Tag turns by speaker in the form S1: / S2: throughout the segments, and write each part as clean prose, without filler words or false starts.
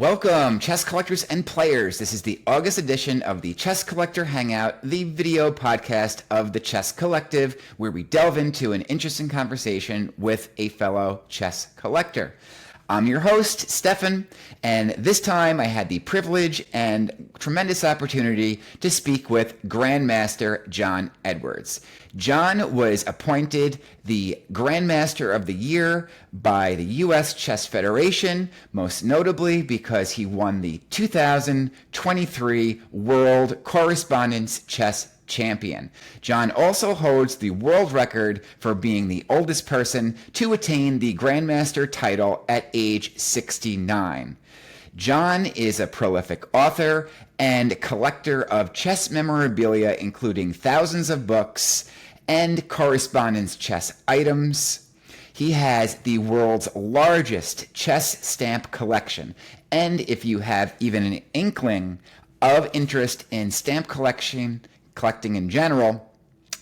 S1: Welcome, chess collectors and players. This is the August edition of the Chess Collector Hangout, the video podcast of the Chess Collective, where we delve into an interesting conversation with a fellow chess collector. I'm your host, Stefan, and this time I had the privilege and tremendous opportunity to speak with Grandmaster Jon Edwards. Jon was appointed the Grandmaster of the Year by the U.S. Chess Federation, most notably because he won the 2023 World Correspondence Chess Champion. Jon also holds the world record for being the oldest person to attain the Grandmaster title at age 69. Jon is a prolific author and collector of chess memorabilia, including thousands of books and correspondence chess items. He has the world's largest chess stamp collection, and if you have even an inkling of interest in stamp collecting in general,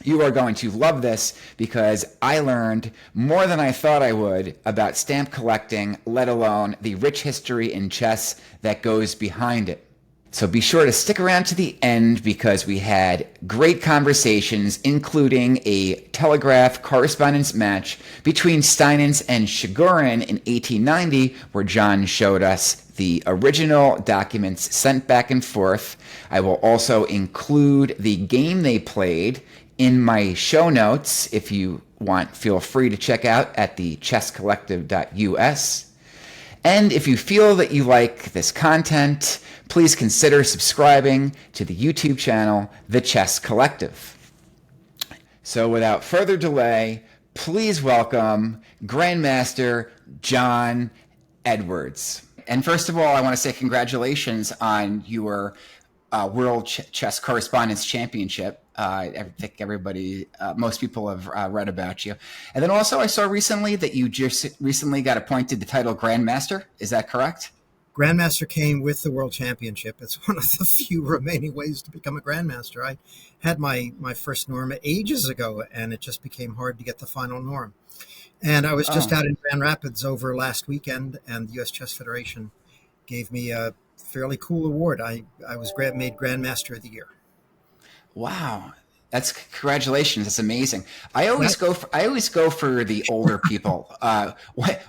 S1: you are going to love this because I learned more than I thought I would about stamp collecting, let alone the rich history in chess that goes behind it. So be sure to stick around to the end because we had great conversations, including a telegraph correspondence match between Steinitz and Shigurin in 1890, where Jon showed us the original documents sent back and forth. I will also include the game they played in my show notes. If you want, feel free to check out at the chesscollective.us. And if you feel that you like this content, please consider subscribing to the YouTube channel, The Chess Collective. So without further delay, please welcome Grandmaster Jon Edwards. And first of all, I want to say congratulations on your World Chess Correspondence Championship. I think everybody, most people have read about you. And then also I saw recently that you just recently got appointed the title Grandmaster. Is that correct?
S2: Grandmaster came with the World Championship. It's one of the few remaining ways to become a Grandmaster. I had my first norm ages ago, and it just became hard to get the final norm. And I was just out in Grand Rapids over last weekend, and the U.S. Chess Federation gave me a fairly cool award. I was made Grandmaster of the Year.
S1: Wow. That's congratulations. That's amazing. I always go for the older people.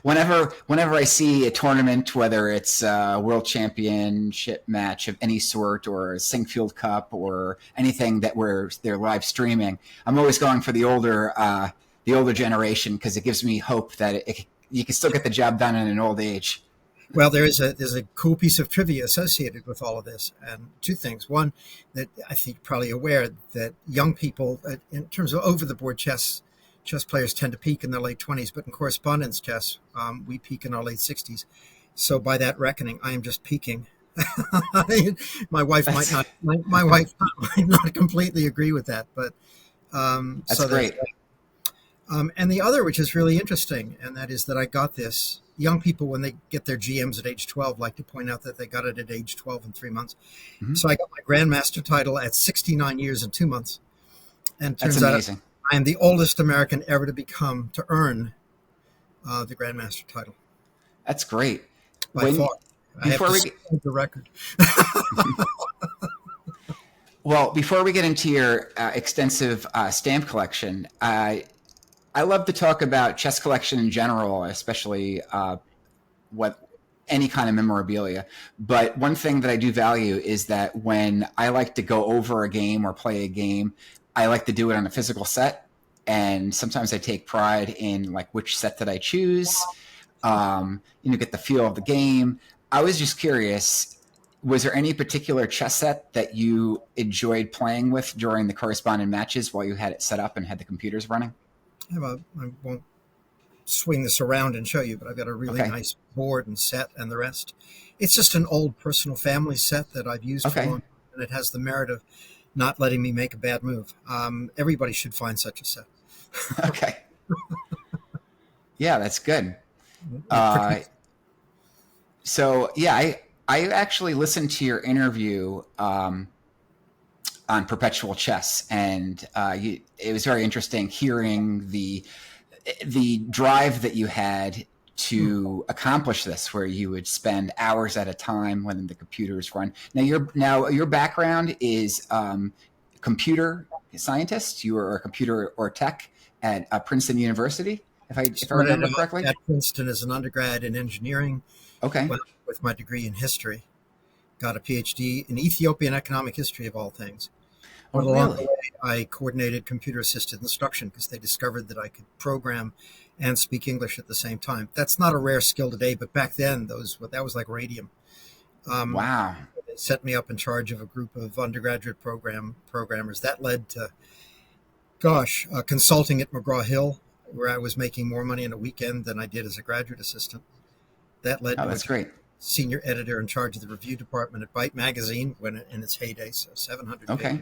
S1: Whenever I see a tournament, whether it's a world championship match of any sort or a Singfield Cup or anything that they're live streaming, I'm always going for the older generation because it gives me hope that you can still get the job done in an old age.
S2: Well, there's a cool piece of trivia associated with all of this, and two things. One, that I think you're probably aware that young people, in terms of over-the-board chess players tend to peak in their late 20s, but in correspondence chess, we peak in our late 60s. So by that reckoning, I am just peaking. My wife might not completely agree with that, but
S1: that's so great.
S2: And the other, which is really interesting, and that is that I got this. Young people, when they get their GMs at age 12, like to point out that they got it at age 12 and 3 months. Mm-hmm. So I got my Grandmaster title at 69 years and 2 months. And it turns out I am the oldest American ever to earn the Grandmaster title.
S1: That's great.
S2: By far. Before we get the record.
S1: Well, before we get into your extensive stamp collection, I love to talk about chess collection in general, especially any kind of memorabilia. But one thing that I do value is that when I like to go over a game or play a game, I like to do it on a physical set. And sometimes I take pride in like which set that I choose, get the feel of the game. I was just curious, was there any particular chess set that you enjoyed playing with during the correspondent matches while you had it set up and had the computers running?
S2: I won't swing this around and show you, but I've got a really nice board and set and the rest. It's just an old personal family set that I've used for a long time, and it has the merit of not letting me make a bad move. Everybody should find such a set.
S1: Okay. Yeah, that's good. I actually listened to your interview on Perpetual Chess, and it was very interesting hearing the drive that you had to accomplish this, where you would spend hours at a time when the computers run. Your background is computer scientist. You were a computer or tech at Princeton University, if I remember correctly.
S2: At Princeton as an undergrad in engineering.
S1: Okay.
S2: Went with my degree in history. Got a PhD in Ethiopian economic history, of all things. But along the way, I coordinated computer-assisted instruction because they discovered that I could program and speak English at the same time. That's not a rare skill today, but back then, that was like radium.
S1: Wow.
S2: They set me up in charge of a group of undergraduate programmers. That led to, consulting at McGraw-Hill, where I was making more money in a weekend than I did as a graduate assistant. That led to
S1: that's great.
S2: Senior editor in charge of the review department at Byte magazine when in its heyday, so 700 pages.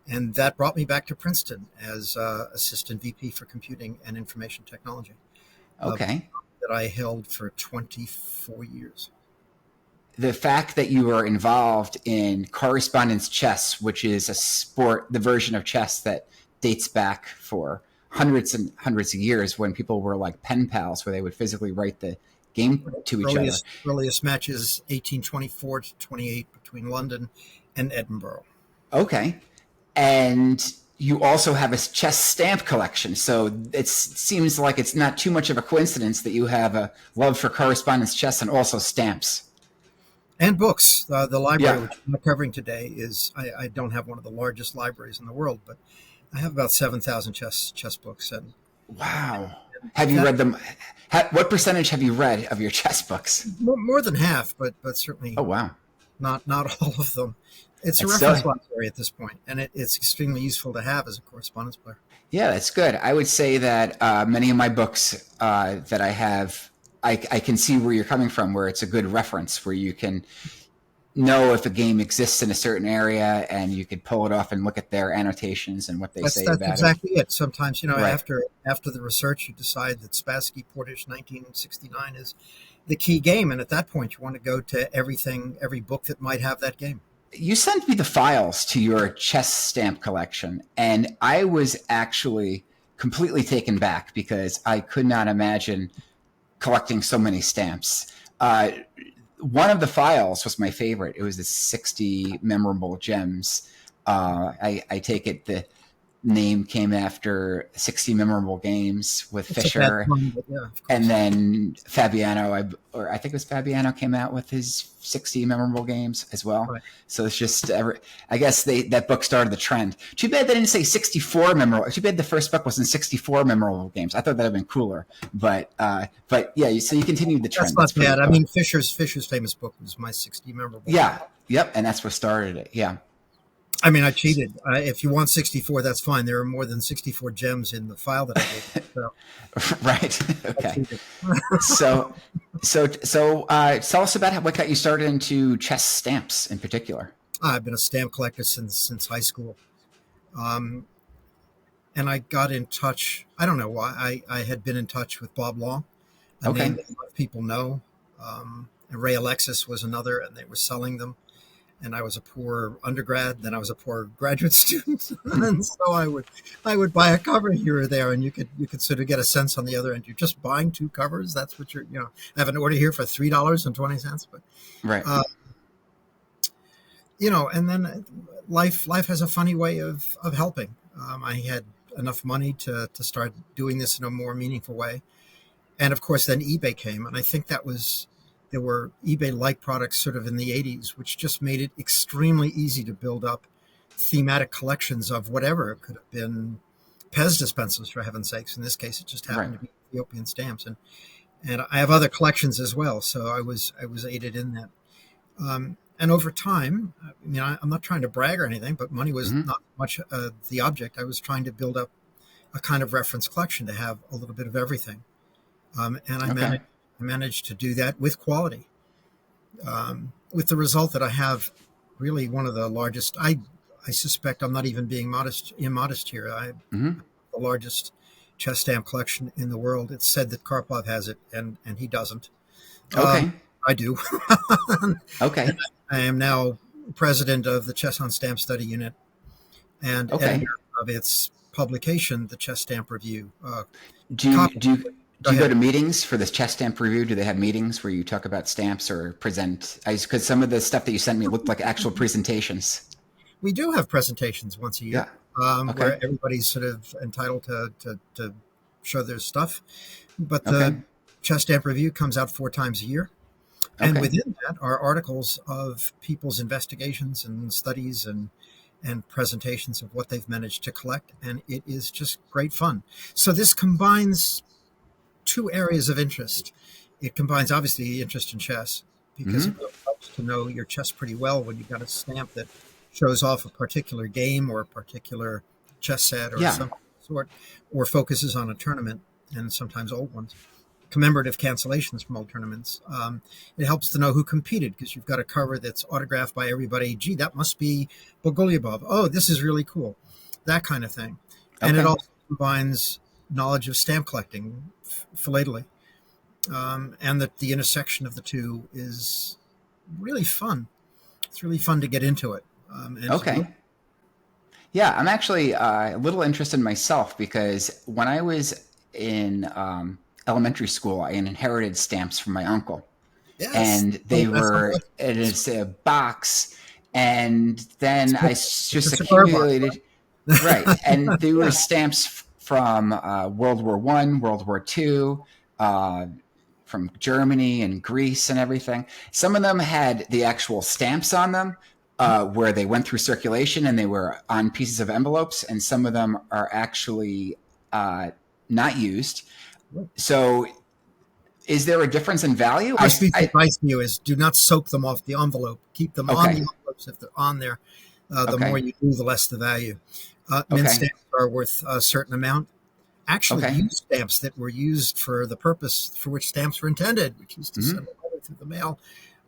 S2: And that brought me back to Princeton as assistant VP for computing and information technology.
S1: Okay.
S2: That I held for 24 years.
S1: The fact that you were involved in correspondence chess, which is a sport, the version of chess that dates back for hundreds and hundreds of years, when people were like pen pals, where they would physically write the game to each other.
S2: Earliest matches 1824 to 28 between London and Edinburgh.
S1: Okay. And you also have a chess stamp collection. So it seems like it's not too much of a coincidence that you have a love for correspondence chess and also stamps.
S2: And books. The library, which I'm covering today, is I don't have one of the largest libraries in the world, but I have about 7,000 chess books. And
S1: wow. Have you read them? What percentage have you read of your chess books?
S2: More than half, but certainly not all of them. It's a reference library at this point, and it's extremely useful to have as a correspondence player.
S1: Yeah, that's good. I would say that many of my books that I have, I can see where you're coming from, where it's a good reference, where you can know if a game exists in a certain area, and you could pull it off and look at their annotations and what they say about it.
S2: That's exactly it. Sometimes, after the research, you decide that Spassky Portish 1969 is the key game, and at that point, you want to go to every book that might have that game.
S1: You sent me the files to your chess stamp collection, and I was actually completely taken back because I could not imagine collecting so many stamps. One of the files was my favorite. It was the 60 memorable gems. I take it the name came after 60 memorable games with Fisher, and then Fabiano, I think it was Fabiano, came out with his 60 memorable games as well. Right. So it's just, I guess that book started the trend. Too bad they didn't say 64 memorable. Too bad the first book wasn't 64 memorable games. I thought that'd been cooler. But yeah, so you continued the trend.
S2: That's not bad. Cool. I mean, Fisher's famous book was my 60 memorable.
S1: Yeah. Yep. And that's what started it. Yeah.
S2: I mean, I cheated. If you want 64, that's fine. There are more than 64 gems in the file that I gave. So.
S1: Right. Okay. so tell us about what got you started into chess stamps in particular.
S2: I've been a stamp collector since high school. And I got in touch. I don't know why. I had been in touch with Bob Long, a name that a lot of people know. And Ray Alexis was another, and they were selling them. And I was a poor undergrad, then I was a poor graduate student, and so I would buy a cover here or there, and you could sort of get a sense on the other end. You're just buying two covers. That's what I have an order here for $3.20, but
S1: right.
S2: And then life has a funny way of helping. I had enough money to start doing this in a more meaningful way, and of course then eBay came, and I think there were eBay-like products sort of in the 80s, which just made it extremely easy to build up thematic collections of whatever. It could have been Pez dispensers, for heaven's sakes. In this case, it just happened to be Ethiopian stamps. And I have other collections as well, so I was aided in that. And over time, I'm not trying to brag or anything, but money was not much the object. I was trying to build up a kind of reference collection to have a little bit of everything. And I managed to do that with quality, with the result that I have really one of the largest. I suspect I'm not even being immodest here. I have the largest chess stamp collection in the world. It's said that Karpov has it, and he doesn't.
S1: Okay,
S2: I do.
S1: Okay,
S2: I am now president of the Chess on Stamp Study Unit and editor of its publication, the Chess Stamp Review.
S1: Do
S2: Go
S1: Do you go
S2: ahead.
S1: to meetings for this chess stamp review? Do they have meetings where you talk about stamps or present? Because some of the stuff that you sent me looked like actual presentations.
S2: We do have presentations once a year
S1: Yeah. Okay.
S2: where everybody's sort of entitled to show their stuff. But
S1: Okay.
S2: the Chess Stamp Review comes out 4 times a year. And
S1: Okay.
S2: within that are articles of people's investigations and studies and presentations of what they've managed to collect. And it is just great fun. So this combines two areas of interest. It combines obviously interest in chess because it
S1: Hmm.
S2: really helps to know your chess pretty well when you've got a stamp that shows off a particular game or a particular chess set or
S1: Yeah.
S2: some sort, or focuses on a tournament and sometimes old ones, commemorative cancellations from old tournaments. It helps to know who competed because you've got a cover that's autographed by everybody. Gee, that must be Bogulyabov. Oh, this is really cool. That kind of thing. And it
S1: Okay.
S2: also combines knowledge of stamp collecting, philately, and that the intersection of the two is really fun. It's really fun to get into it and to do it.
S1: Okay. Yeah, I'm actually a little interested myself because when I was in elementary school, I inherited stamps from my uncle,
S2: Yes.
S1: and
S2: Oh,
S1: they
S2: that's
S1: were in a box, and then
S2: it's a
S1: just
S2: cigar box.
S1: accumulated. Right, and they were stamps from World War One, World War Two, uh, from Germany and Greece and everything. Some of them had the actual stamps on them, where they went through circulation and they were on pieces of envelopes, and some of them are actually uh, not used. So, is there a difference in value?
S2: First piece of advice to you is do not soak them off the envelope. Keep them on the
S1: Okay,
S2: envelopes if they're on there. The more
S1: okay,
S2: you do, the less the value. Mint
S1: okay,
S2: stamps are worth a certain amount. Actually,
S1: okay.
S2: used stamps that were used for the purpose for which stamps were intended, which is to
S1: Hmm.
S2: send a letter through the mail,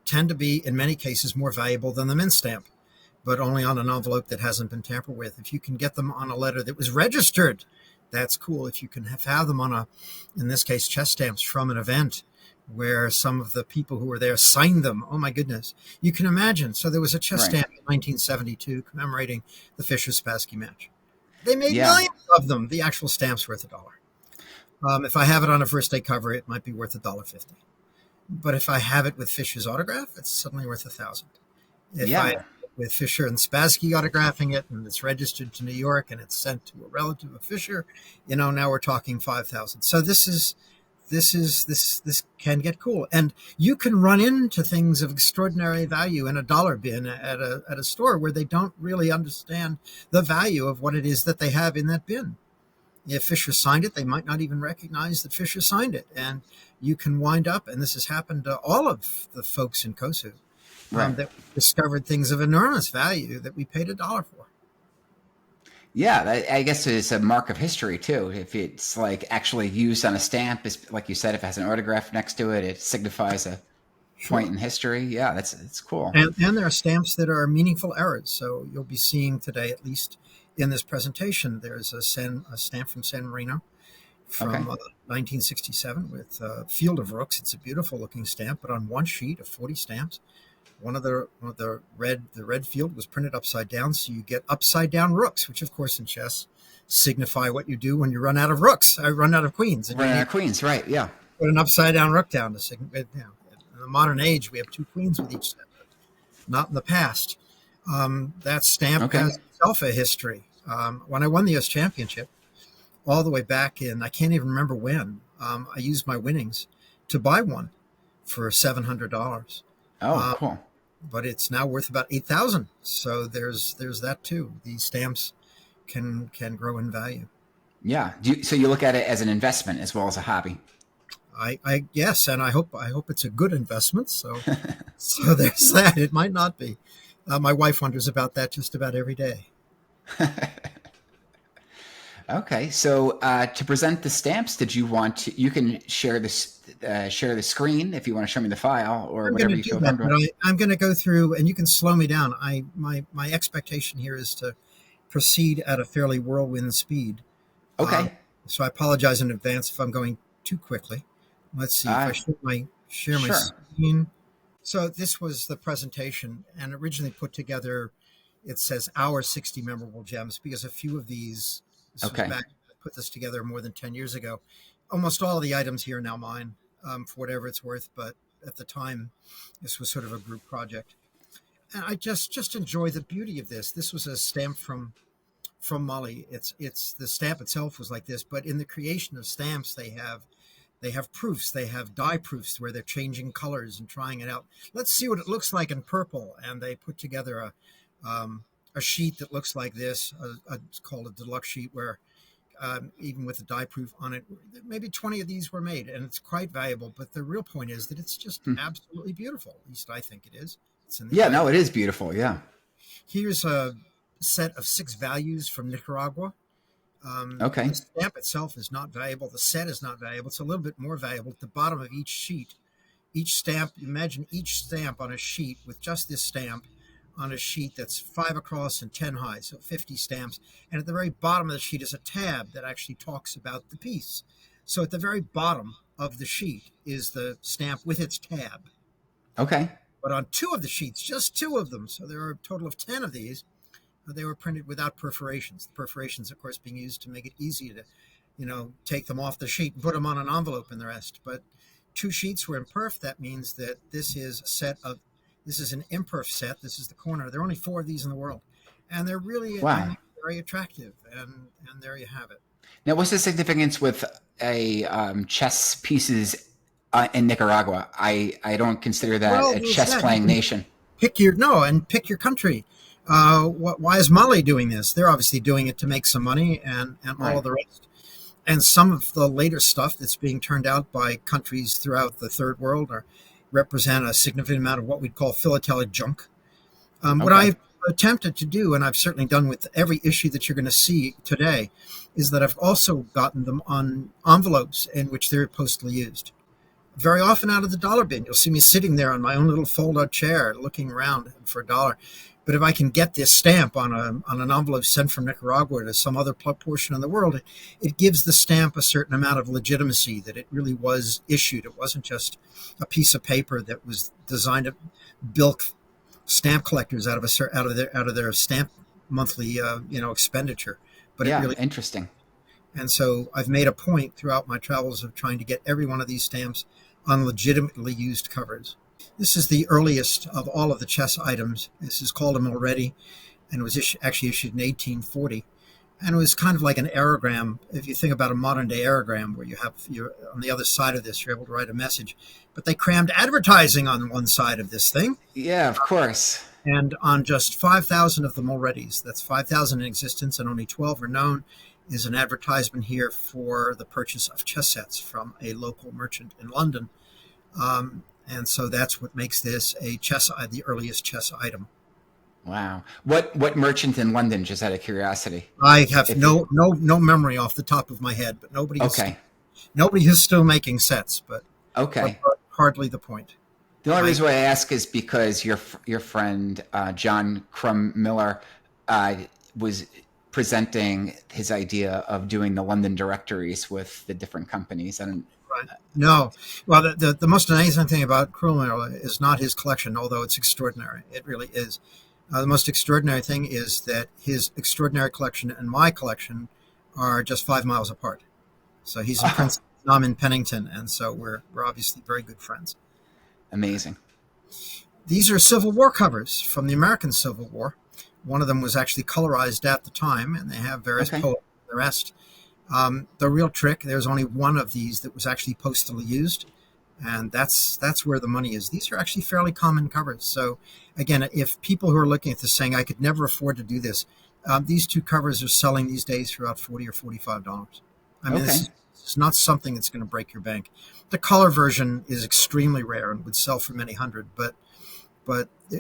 S2: tend to be, in many cases, more valuable than the mint stamp, but only on an envelope that hasn't been tampered with. If you can get them on a letter that was registered, that's cool. If you can have them on in this case, chess stamps from an event where some of the people who were there signed them. Oh my goodness. You can imagine. So there was a chess
S1: Right.
S2: stamp in 1972 commemorating the Fischer-Spassky match. They made
S1: Yeah.
S2: millions of them. The actual stamp's worth $1. If I have it on a first day cover, it might be worth $1.50. But if I have it with Fischer's autograph, it's suddenly worth 1,000. If I
S1: Yeah.
S2: with Fischer and Spassky autographing it and it's registered to New York and it's sent to a relative of Fischer, now we're talking 5,000. So this can get cool, and you can run into things of extraordinary value in a dollar bin at a store where they don't really understand the value of what it is that they have in that bin. If Fisher signed it, they might not even recognize that Fisher signed it, and you can wind up, and this has happened to all of the folks in Kosu,
S1: Right.
S2: that discovered things of enormous value that we paid $1 for.
S1: Yeah, I guess it's a mark of history too. If it's like actually used on a stamp, is like you said, if it has an autograph next to it, it signifies a point
S2: Sure.
S1: in history. Yeah, it's cool.
S2: And there are stamps that are meaningful errors. So you'll be seeing today, at least in this presentation, there's a stamp from San Marino
S1: Okay.
S2: from 1967 with Field of Rooks. It's a beautiful looking stamp, but on one sheet of 40 stamps, one of the red field was printed upside down, so you get upside down rooks, which of course in chess signify what you do when you run out of rooks. I run out of queens, and you
S1: Running
S2: need
S1: out
S2: to
S1: of queens, right? Yeah.
S2: put an upside down rook down to signify. In the modern age, we have 2 queens with each step, not in the past. That stamp
S1: Okay.
S2: has itself a history. When I won the U.S. Championship, all the way back in, I can't even remember when, I used my winnings to buy one for $700.
S1: Oh, cool.
S2: But it's now worth about 8,000. So there's that too. These stamps can grow in value.
S1: Yeah. So you look at it as an investment as well as a hobby.
S2: I yes, and I hope it's a good investment. So there's that. It might not be. My wife wonders about that just about every day.
S1: Okay. So to present the stamps, did you want to? You can share this, share the screen if you want to show me the file or
S2: I'm going
S1: whatever
S2: to
S1: you
S2: do
S1: feel
S2: that, but
S1: comfortable.
S2: I'm going to go through, and you can slow me down. My expectation here is to proceed at a fairly whirlwind speed. Um,
S1: Okay.
S2: so I apologize in advance if I'm going too quickly. Let's see if I
S1: Uh,
S2: share my
S1: sure.
S2: screen. So this was the presentation, and originally put together. It says our 60 memorable gems because a few of these. This was
S1: Okay.
S2: back. I put this together more than 10 years ago. almost all of the items here are now mine, for whatever it's worth. But at the time, this was sort of a group project, and I just enjoy the beauty of this. This was a stamp from Mali. It's the stamp itself was like this, but in the creation of stamps, they have proofs. They have dye proofs where they're changing colors and trying it out. Let's see what it looks like in purple, and they put together a sheet that looks like this. It's called a deluxe sheet, where even with the dye proof on it, maybe 20 of these were made, and it's quite valuable. But the real point is that it's just absolutely beautiful. At least I think it is. It's in the
S1: Yeah, no, it is beautiful. Yeah.
S2: Here's a set of 6 values from Nicaragua.
S1: Okay.
S2: The stamp itself is not valuable. The set is not valuable. It's a little bit more valuable at the bottom of each sheet. Each stamp, imagine each stamp on a sheet with just this stamp on a sheet that's 5 across and 10 high, so 50 stamps. And at the very bottom of the sheet is a tab that actually talks about the piece. So at the very bottom of the sheet is the stamp with its tab.
S1: Okay.
S2: But on 2 of the sheets, just 2 of them, so there are a total of 10 of these, they were printed without perforations. The perforations, of course, being used to make it easy to, take them off the sheet and put them on an envelope and the rest. But 2 sheets were imperf. That means that this is an imperf set. This is the corner. There are only 4 of these in the world. And they're really
S1: Wow.
S2: very attractive. And there you have it.
S1: Now, what's the significance with a chess pieces in Nicaragua? I don't consider that a chess playing nation.
S2: Pick your country. Why is Mali doing this? They're obviously doing it to make some money and
S1: Right.
S2: all of the rest. And some of the later stuff that's being turned out by countries throughout the third world represent a significant amount of what we'd call philatelic junk. What I've attempted to do, and I've certainly done with every issue that you're going to see today, is that I've also gotten them on envelopes in which they're postally used. Very often out of the dollar bin, you'll see me sitting there on my own little fold-out chair looking around for $1. But if I can get this stamp on an envelope sent from Nicaragua to some other portion of the world, it gives the stamp a certain amount of legitimacy that it really was issued. It wasn't just a piece of paper that was designed to bilk stamp collectors out of their stamp monthly expenditure. But
S1: Yeah,
S2: it really
S1: interesting.
S2: And so I've made a point throughout my travels of trying to get every one of these stamps on legitimately used covers. This is the earliest of all of the chess items. This is called a Mulready, and it was actually issued in 1840. And it was kind of like an aerogram. If you think about a modern day aerogram, where you're on the other side of this, you're able to write a message. But they crammed advertising on one side of this thing.
S1: Yeah, of course.
S2: And on just 5,000 of the Mulreadys, that's 5,000 in existence and only 12 are known, is an advertisement here for the purchase of chess sets from a local merchant in London. And so that's what makes this the earliest chess item.
S1: Wow. What merchant in London, just out of curiosity?
S2: I have no memory off the top of my head, but nobody is still making sets, but hardly the point.
S1: The only reason why I ask is because your friend John Crum Miller was presenting his idea of doing the London directories with the different companies. And
S2: right. No, well, the most amazing thing about Crum Miller is not his collection, although it's extraordinary. It really is. The most extraordinary thing is that his extraordinary collection and my collection are just 5 miles apart. So he's in Princeton, I'm in Pennington, and so we're obviously very good friends.
S1: Amazing.
S2: These are Civil War covers from the American Civil War. One of them was actually colorized at the time, and they have various poems and the rest. The real trick, there's only one of these that was actually postally used, and that's where the money is. These are actually fairly common covers. So, again, if people who are looking at this saying, I could never afford to do this, these 2 covers are selling these days for about $40 or $45. I mean, this is not something that's going to break your bank. The color version is extremely rare and would sell for many hundred, but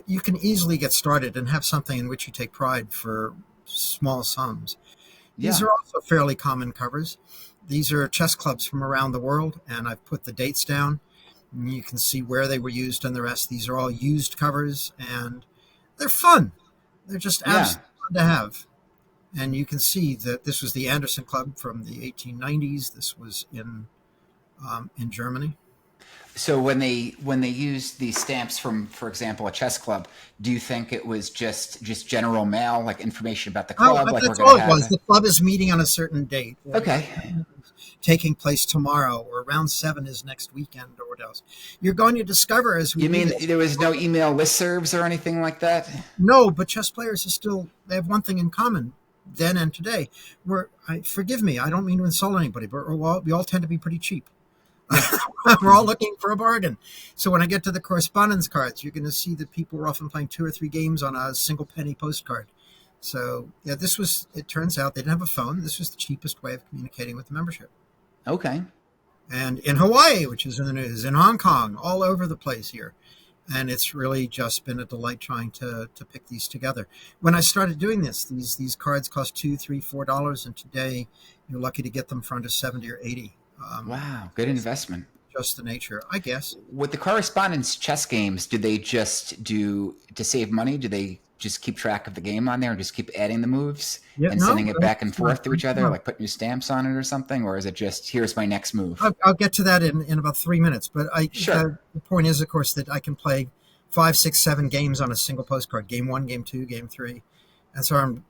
S2: you can easily get started and have something in which you take pride for small sums. These are also fairly common covers. These are chess clubs from around the world, and I've put the dates down. And you can see where they were used and the rest. These are all used covers, and they're fun. They're just absolutely fun to have. And you can see that this was the Anderson Club from the 1890s. This was in Germany.
S1: So when they used these stamps from, for example, a chess club, do you think it was just general mail, like information about the club?
S2: That's all it was. The club is meeting on a certain date.
S1: Okay.
S2: taking place tomorrow, or round 7 is next weekend, or what else. You're going to discover as we
S1: You
S2: do
S1: mean
S2: this.
S1: there was no email listservs or anything like that?
S2: No, but chess players are still, they have one thing in common then and today. Forgive me, I don't mean to insult anybody, but we all tend to be pretty cheap. We're all looking for a bargain. So when I get to the correspondence cards, you're going to see that people are often playing 2 or 3 games on a single penny postcard. So yeah, it turns out they didn't have a phone. This was the cheapest way of communicating with the membership.
S1: Okay.
S2: And in Hawaii, which is in the news, in Hong Kong, all over the place here. And it's really just been a delight trying to pick these together. When I started doing this, these cards cost $2, $3, $4, and today you're lucky to get them for under 70 or 80.
S1: Wow, good investment.
S2: Just the nature, I guess.
S1: With the correspondence chess games, do they just do to save money? Do they just keep track of the game on there and just keep adding the moves and sending it back and forth to each other, like putting your stamps on it or something? Or is it just, here's my next move?
S2: I'll get to that in about 3 minutes. But
S1: Sure.
S2: The point is, of course, that I can play 5, 6, 7 games on a single postcard. Game 1, game 2, game 3. And so I'm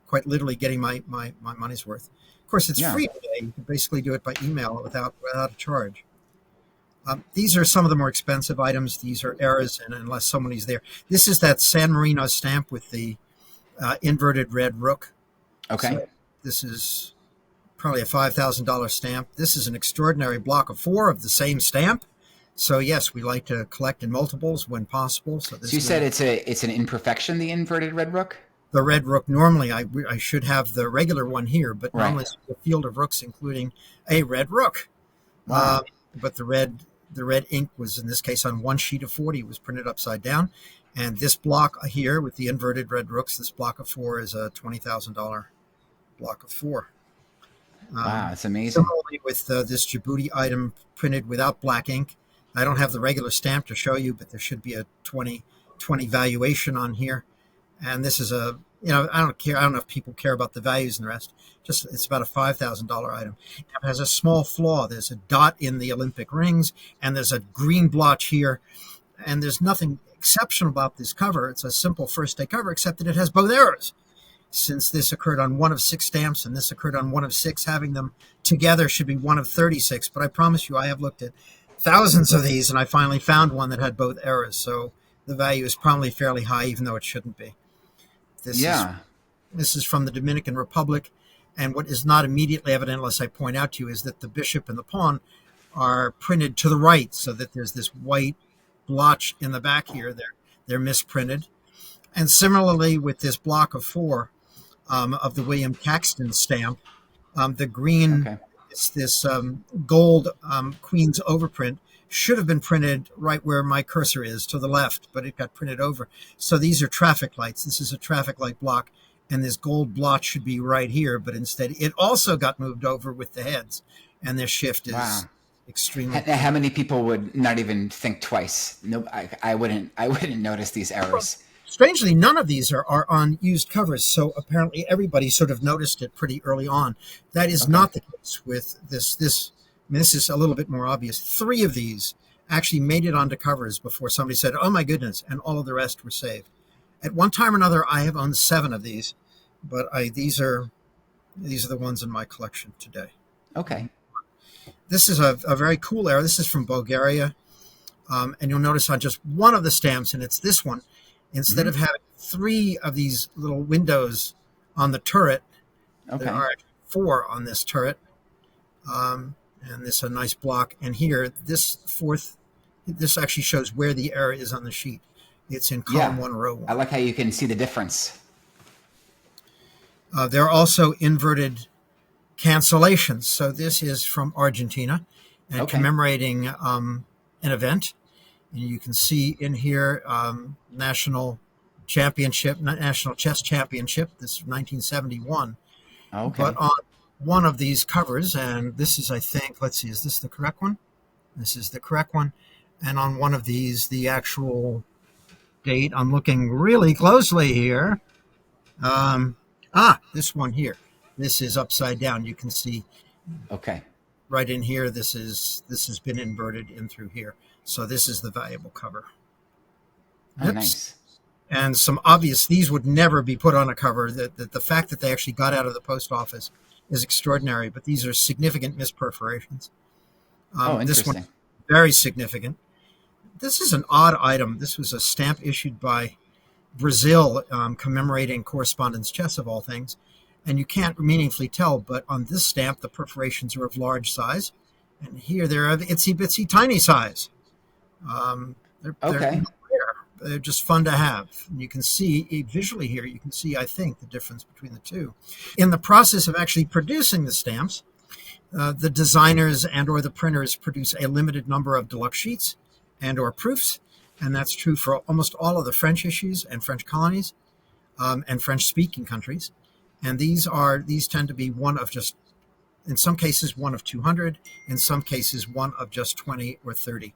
S2: quite literally getting my money's worth. Of course, it's free today. You can basically do it by email without a charge. These are some of the more expensive items. These are errors, and unless somebody's there. This is that San Marino stamp with the inverted red rook.
S1: Okay.
S2: So this is probably a $5,000 stamp. This is an extraordinary block of 4 of the same stamp. So yes, we like to collect in multiples when possible. So
S1: you said it's an imperfection, the inverted red rook?
S2: The red rook, normally I should have the regular one here, but normally it's a field of rooks, including a red rook.
S1: Wow.
S2: But the red ink was, in this case, on one sheet of 40, was printed upside down. And this block here with the inverted red rooks, this block of 4 is a $20,000 block of 4.
S1: Wow, that's amazing.
S2: Similarly with this Djibouti item printed without black ink. I don't have the regular stamp to show you, but there should be a 20 valuation on here. And this is I don't care. I don't know if people care about the values and the rest. Just it's about a $5,000 item. It has a small flaw. There's a dot in the Olympic rings, and there's a green blotch here. And there's nothing exceptional about this cover. It's a simple first day cover, except that it has both errors. Since this occurred on 1 of 6 stamps, and this occurred on 1 of 6, having them together should be 1 of 36. But I promise you, I have looked at thousands of these, and I finally found one that had both errors. So the value is probably fairly high, even though it shouldn't be. This is from the Dominican Republic, and what is not immediately evident, unless I point out to you, is that the bishop and the pawn are printed to the right, so that there's this white blotch in the back here. They're misprinted. And similarly with this block of 4 of the William Caxton stamp, the green, it's this gold Queen's overprint, should have been printed right where my cursor is to the left, but it got printed over. So these are traffic lights. This is a traffic light block, and this gold blotch should be right here, but instead it also got moved over with the heads, and this shift is extremely.
S1: How many people would not even think twice? No, I wouldn't notice these errors.
S2: Well, strangely, none of these are on used covers, so apparently everybody sort of noticed it pretty early on. That is not the case with this. This is a little bit more obvious. 3 of these actually made it onto covers before somebody said, oh my goodness, and all of the rest were saved. At one time or another, I have owned 7 of these, but these are the ones in my collection today.
S1: Okay.
S2: This is a very cool error. This is from Bulgaria, and you'll notice on just one of the stamps, and it's this one, instead of having 3 of these little windows on the turret, there are 4 on this turret. And this is a nice block. And here, this 4th, this actually shows where the error is on the sheet. It's in column 1, row 1.
S1: I like how you can see the difference.
S2: There are also inverted cancellations. So this is from Argentina and commemorating an event. And you can see in here National Chess Championship. This is 1971.
S1: Okay.
S2: But on one of these covers, and this is, I think, let's see, is this the correct one? This is the correct one. And on one of these, the actual date, I'm looking really closely here. This one here. This is upside down. You can see right in here, this has been inverted in through here. So this is the valuable cover.
S1: Oh, nice.
S2: And some obvious, these would never be put on a cover. The fact that they actually got out of the post office is extraordinary, but these are significant misperforations.
S1: Oh,
S2: This one,
S1: interesting.
S2: very significant. This is an odd item. This was a stamp issued by Brazil, commemorating Correspondence chess of all things. And you can't meaningfully tell, but on this stamp, the perforations are of large size. And here they're of itsy bitsy tiny size. They're
S1: Okay.
S2: rare. They're just fun to have. And you can see visually here, you can see, I think, the difference between the two. In the process of actually producing the stamps, the designers and or the printers produce a limited number of deluxe sheets and or proofs. And that's true for almost all of the French issues and French colonies, and French-speaking countries. And these tend to be one of just, in some cases, one of 200, in some cases, one of just 20 or 30.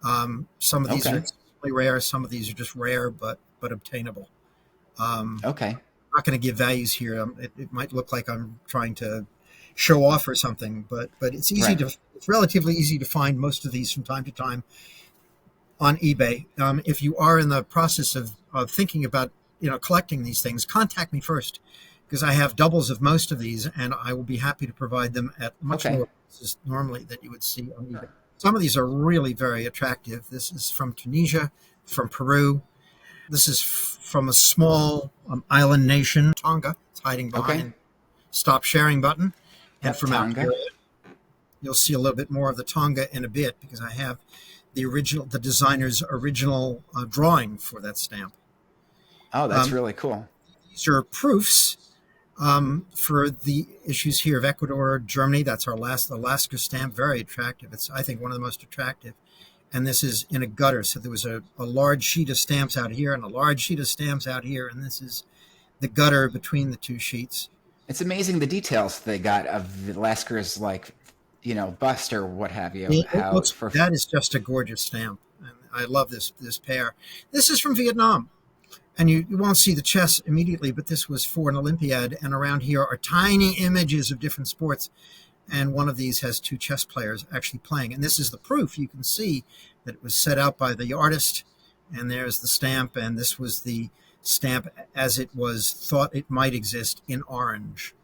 S2: Some of these are
S1: Okay.
S2: extremely rare. Some of these are just rare, but obtainable.
S1: Okay.
S2: I'm not going to give values here. It might look like I'm trying to show off or something, but it's
S1: Right.
S2: it's relatively easy to find most of these from time to time on eBay. If you are in the process of thinking about collecting these things, contact me first, because I have doubles of most of these, and I will be happy to provide them at much
S1: Okay.
S2: lower prices normally than you would see on eBay. Some of these are really very attractive. This is from Tunisia, from Peru. This is from a small island nation, Tonga. It's hiding
S1: Okay.
S2: behind stop sharing button. And
S1: Yep.
S2: from
S1: Tonga.
S2: Algeria, you'll see a little bit more of the Tonga in a bit, because I have the designer's original drawing for that stamp.
S1: Oh, that's
S2: Um,
S1: really cool.
S2: these are proofs for the issues here of Ecuador, Germany. That's our last Alaska stamp. Very attractive. It's, I think, one of the most attractive. And this is in a gutter. So there was a large sheet of stamps out here and a large sheet of stamps out here. And this is the gutter between the two sheets.
S1: It's amazing the details they got of the Lasker's, like, bust or what have you.
S2: It
S1: How
S2: looks,
S1: for
S2: that is just a gorgeous stamp. And I love this pair. This is from Vietnam. And you won't see the chess immediately, but this was for an Olympiad. And around here are tiny images of different sports. And one of these has two chess players actually playing. And this is the proof. You can see that it was set out by the artist. And there's the stamp. And this was the stamp as it was thought it might exist, in orange.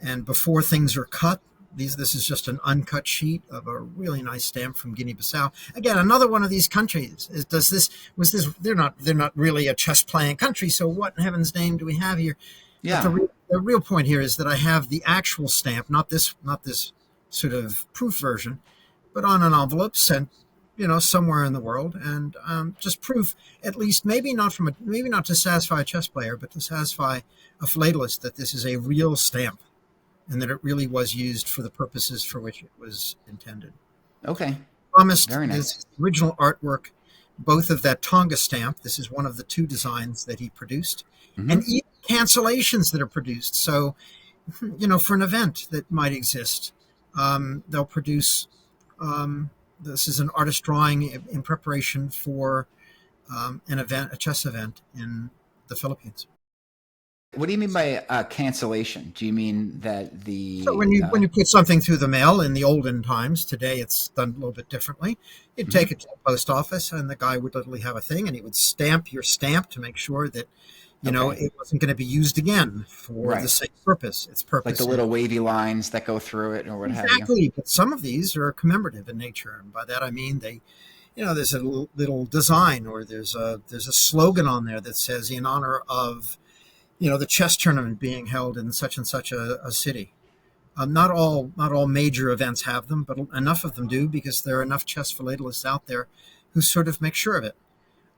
S2: And before things are cut, this is just an uncut sheet of a really nice stamp from Guinea-Bissau. Again, another one of these countries. They're not really a chess playing country. So what in heaven's name do we have here?
S1: yeah.
S2: But the real point here is that I have the actual stamp, not this sort of proof version, but on an envelope sent, somewhere in the world, and just proof, at least maybe not to satisfy a chess player, but to satisfy a philatelist, that this is a real stamp, and that it really was used for the purposes for which it was intended.
S1: Okay.
S2: Promised
S1: Very nice.
S2: is original artwork, both of that Tonga stamp. This is one of the two designs that he produced,
S1: Mhm.
S2: and even cancellations that are produced. So, for an event that might exist, they'll produce. This is an artist drawing in preparation for an event, a chess event in the Philippines.
S1: What do you mean by cancellation? Do you mean that
S2: So when you put something through the mail in the olden times, today it's done a little bit differently. You'd take it to the post office, and the guy would literally have a thing, and he would stamp your stamp to make sure that
S1: Okay.
S2: it wasn't going to be used again for the
S1: Right.
S2: same purpose. Its purpose,
S1: like the little wavy lines that go through it or what have you?
S2: exactly. But some of these are commemorative in nature, and by that I mean there's a little design, or there's a slogan on there that says, in honor of the chess tournament being held in such and such a city. Not all major events have them, but enough of them do, because there are enough chess philatelists out there who sort of make sure of it.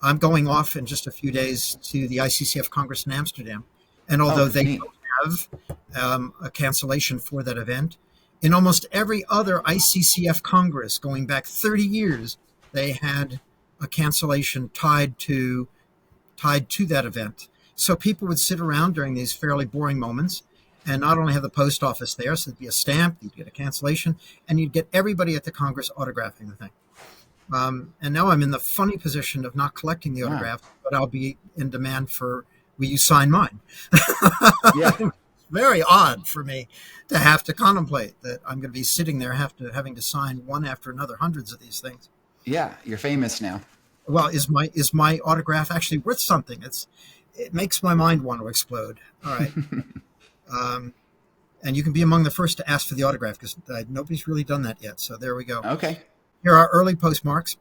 S2: I'm going off in just a few days to the ICCF Congress in Amsterdam, and although
S1: Oh,
S2: they
S1: neat.
S2: don't have a cancellation for that event, in almost every other ICCF Congress going back 30 years, they had a cancellation tied to that event. So people would sit around during these fairly boring moments, and not only have the post office there, so there'd be a stamp, you'd get a cancellation, and you'd get everybody at the Congress autographing the thing. And now I'm in the funny position of not collecting the
S1: Wow.
S2: autograph, but I'll be in demand for, will you sign mine?
S1: Yeah.
S2: Very odd for me to have to contemplate that I'm going to be sitting there having to sign one after another, hundreds of these things.
S1: Yeah. You're famous now.
S2: Well, is my autograph actually worth something? It makes my mind want to explode. All right. And you can be among the first to ask for the autograph because nobody's really done that yet. So there we go.
S1: Okay.
S2: Here are early postmarks.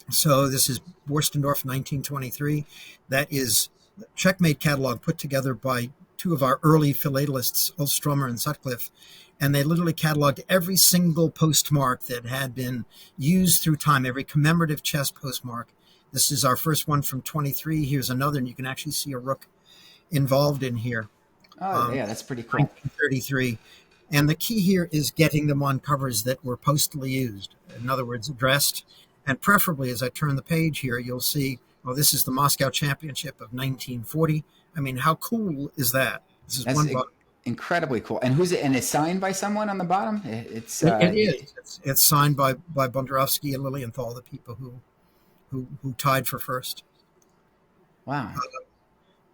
S2: So this is Borstendorf, 1923. That is the Checkmate catalog put together by two of our early philatelists, Ulstromer and Sutcliffe. And they literally cataloged every single postmark that had been used through time, every commemorative chess postmark. This is our first one from 23. Here's another, and you can actually see a rook involved in here.
S1: Oh, yeah, that's pretty cool.
S2: 1933. And the key here is getting them on covers that were postally used. In other words, addressed. And preferably, as I turn the page here, you'll see, oh, this is the Moscow Championship of 1940. I mean, how cool is that? This is
S1: That's
S2: one book.
S1: Incredibly cool. And who's it? And it's signed by someone on the bottom?
S2: It is. It's signed by Bondarovsky and Lilienthal, the people who tied for first.
S1: Wow.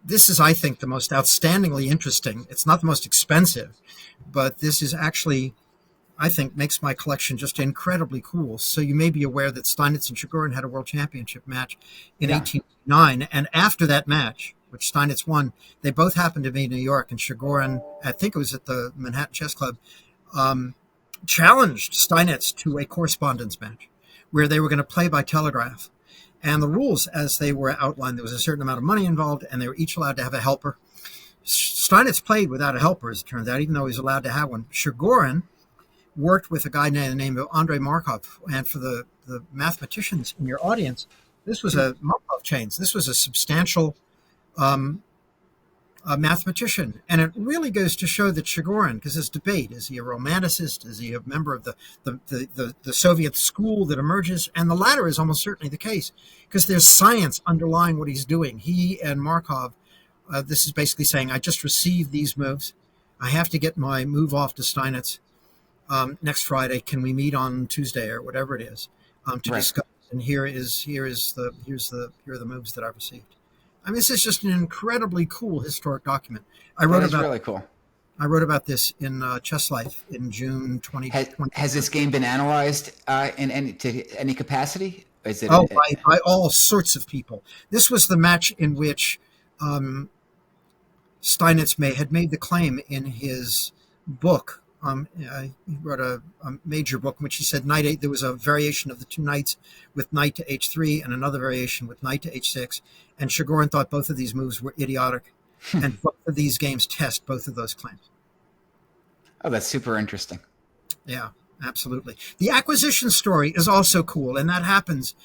S2: This is, I think, the most outstandingly interesting. It's not the most expensive, but this is actually, I think, makes my collection just incredibly cool. So you may be aware that Steinitz and Chigorin had a world championship match in 1809. And after that match, which Steinitz won, they both happened to be in New York. And Chigorin, I think it was at the Manhattan Chess Club, challenged Steinitz to a correspondence match where they were going to play by telegraph. And the rules, as they were outlined, there was a certain amount of money involved, and they were each allowed to have a helper. Steinitz played without a helper, as it turns out, even though he was allowed to have one. Chigorin worked with a guy named the name of Andrei Markov. And for the mathematicians in your audience, this was a Markov chains. This was a substantial mathematician. And it really goes to show that Chigorin, because there's debate, is he a romanticist? Is he a member of the Soviet school that emerges? And the latter is almost certainly the case, because there's science underlying what he's doing. He and Markov, this is basically saying, I just received these moves. I have to get my move off to Steinitz next Friday. Can we meet on Tuesday or whatever it is to discuss? And here are the moves that I've received. I mean, this is just an incredibly cool historic document.
S1: Really cool.
S2: I wrote about this in Chess Life in June 2020.
S1: Has this game been analyzed in any capacity? Is it
S2: by all sorts of people. This was the match in which Steinitz had made the claim in his book. He wrote a major book in which he said knight 8. There was a variation of the two knights with knight to h3 and another variation with knight to h6. And Chigorin thought both of these moves were idiotic. And both of these games test both of those claims.
S1: Oh, that's super interesting.
S2: Yeah, absolutely. The acquisition story is also cool, and that happens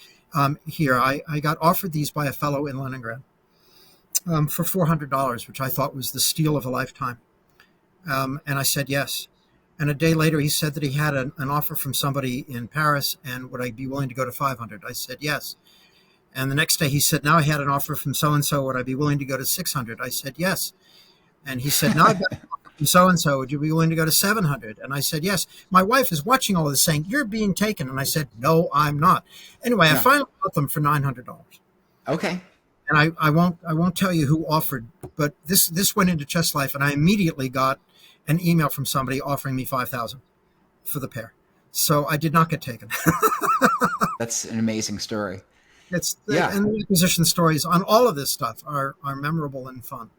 S2: here. I got offered these by a fellow in Leningrad for $400, which I thought was the steal of a lifetime. And I said yes. And a day later, he said that he had an offer from somebody in Paris, and would I be willing to go to 500? I said yes. And the next day, he said, now I had an offer from so-and-so. Would I be willing to go to 600? I said yes. And he said, now I've got an offer from so-and-so. Would you be willing to go to 700? And I said yes. My wife is watching all of this saying, you're being taken. And I said, no, I'm not. Anyway, I finally got them for $900.
S1: Okay.
S2: And I won't tell you who offered, but this went into Chess Life, and I immediately got an email from somebody offering me $5,000 for the pair. So I did not get taken.
S1: That's an amazing story.
S2: And the acquisition stories on all of this stuff are memorable and fun.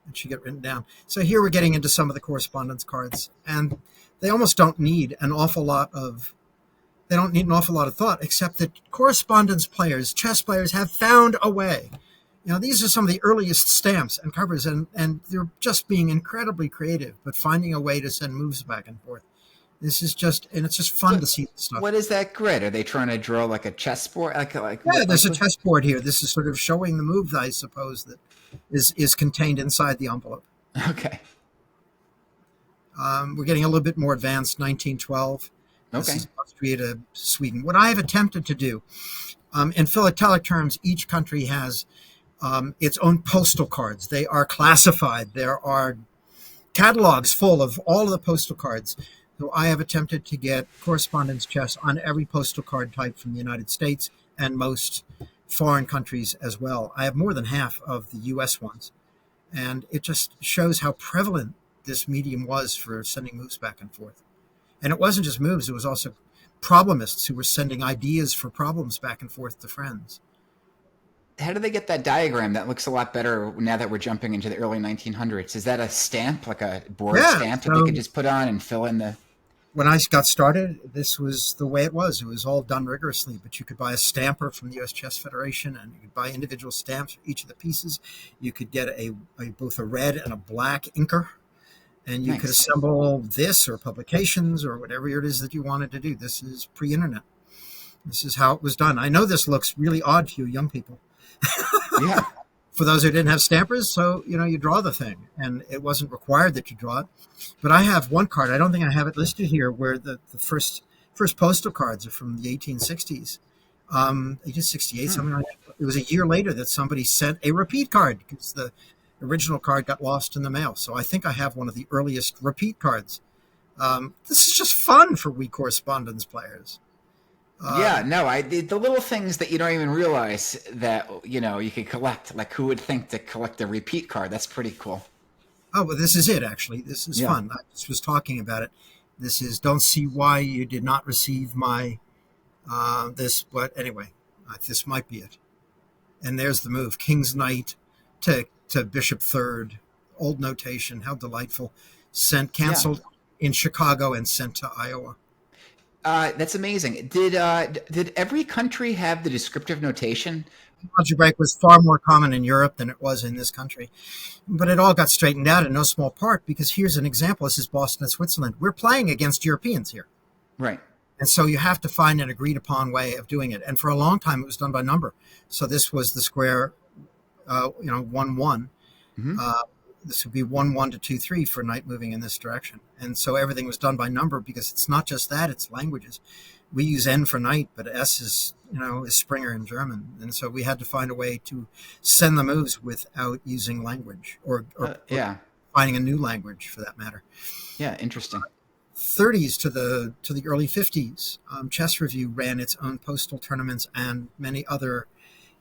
S2: It should get written down. So here we're getting into some of the correspondence cards, and they almost don't need an awful lot of thought, except that correspondence players, chess players, have found a way. You know, these are some of the earliest stamps and covers, and they're just being incredibly creative, but finding a way to send moves back and forth. This is it's just fun to see this stuff.
S1: What is that grid? Are they trying to draw like a chessboard?
S2: There's a chessboard here. This is sort of showing the move, I suppose, that is contained inside the envelope.
S1: Okay.
S2: We're getting a little bit more advanced, 1912. This is Austria to Sweden. What I have attempted to do, in philatelic terms, each country has its own postal cards. They are classified. There are catalogs full of all of the postal cards. So I have attempted to get correspondence chess on every postal card type from the United States and most foreign countries as well. I have more than half of the U.S. ones. And it just shows how prevalent this medium was for sending moves back and forth. And it wasn't just moves, it was also problemists who were sending ideas for problems back and forth to friends.
S1: how did they get that diagram? That looks a lot better now that we're jumping into the early 1900s. Is that a stamp, like a board
S2: Yeah.
S1: stamp that they could
S2: So
S1: just put on and fill in the?
S2: when I got started, this was the way it was. It was all done rigorously, but you could buy a stamper from the U.S. Chess Federation, and you could buy individual stamps for each of the pieces. You could get both a red and a black inker, and you could
S1: Nice.
S2: assemble this or publications or whatever it is that you wanted to do. This is pre-internet. This is how it was done. I know this looks really odd to you young people.
S1: Yeah.
S2: For those who didn't have stampers, so you draw the thing, and it wasn't required that you draw it. But I have one card. I don't think I have it listed here, where the first postal cards are from the 1860s, 1868, something like that. It was a year later that somebody sent a repeat card because the original card got lost in the mail. So I think I have one of the earliest repeat cards. This is just fun for we correspondence players.
S1: Yeah, no, the little things that you don't even realize that you could collect. Like, who would think to collect a repeat card? That's pretty cool.
S2: Oh, well, this is it, actually. This is fun. I just was talking about it. This is, don't see why you did not receive my, this, but anyway, this might be it. And there's the move. King's Knight to Bishop Third. Old notation. How delightful. Canceled in Chicago and sent to Iowa.
S1: That's amazing. Did every country have the descriptive notation?
S2: Algebraic was far more common in Europe than it was in this country. But it all got straightened out in no small part because here's an example. This is Boston and Switzerland. We're playing against Europeans here.
S1: Right.
S2: And so you have to find an agreed upon way of doing it. And for a long time, it was done by number. So this was the square, 1-1.
S1: Mm-hmm.
S2: This would be 1-1 to 2-3 for knight moving in this direction. And so everything was done by number because it's not just that, it's languages. We use N for knight, but S is Springer in German. And so we had to find a way to send the moves without using language or finding a new language for that matter.
S1: Yeah, interesting.
S2: 30s to the early 50s, Chess Review ran its own postal tournaments and many other.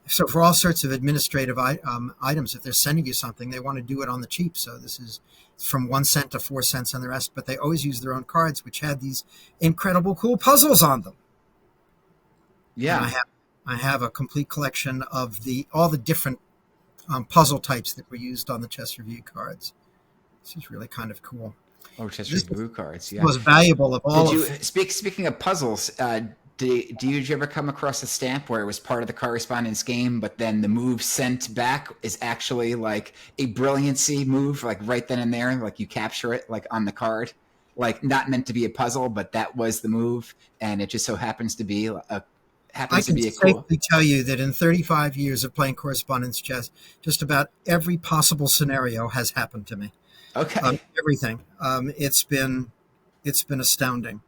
S2: So for all sorts of administrative items, if they're sending you something, they want to do it on the cheap. So this is from 1 cent to 4 cents and the rest. But they always use their own cards, which had these incredible cool puzzles on them.
S1: Yeah,
S2: and I have a complete collection of all the different puzzle types that were used on the Chess Review cards. This is really kind of cool.
S1: Oh, Chess Review cards. Yeah,
S2: most valuable of all.
S1: Speaking of puzzles? Did you ever come across a stamp where it was part of the correspondence game, but then the move sent back is actually like a brilliancy move, like right then and there, like you capture it like on the card, like not meant to be a puzzle, but that was the move, and it just so happens to be
S2: I can safely tell you that in 35 years of playing correspondence chess, just about every possible scenario has happened to me.
S1: Okay,
S2: everything. It's been astounding.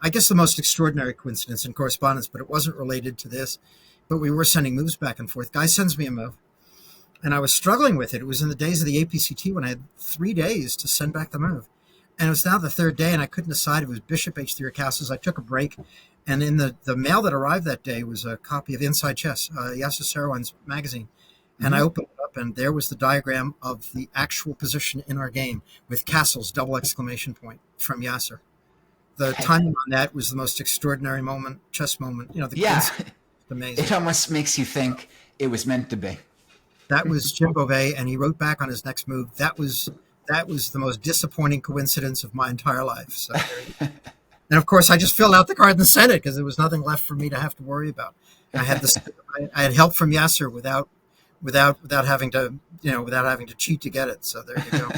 S2: I guess the most extraordinary coincidence in correspondence, but it wasn't related to this, but we were sending moves back and forth. Guy sends me a move, and I was struggling with it. It was in the days of the APCT when I had 3 days to send back the move. And it was now the third day, and I couldn't decide. It was Bishop H3 or castles. I took a break, and in the mail that arrived that day was a copy of Inside Chess, Yasser Serouan's magazine. And I opened it up, and there was the diagram of the actual position in our game with castles, double exclamation point, from Yasser. The timing on that was the most extraordinary chess moment. Amazing.
S1: It almost makes you think it was meant to be.
S2: That was Jim Beauvais, and he wrote back on his next move. That was the most disappointing coincidence of my entire life. So, and of course, I just filled out the card and sent it because there was nothing left for me to have to worry about. I had I had help from Yasser without having to cheat to get it. So there you go.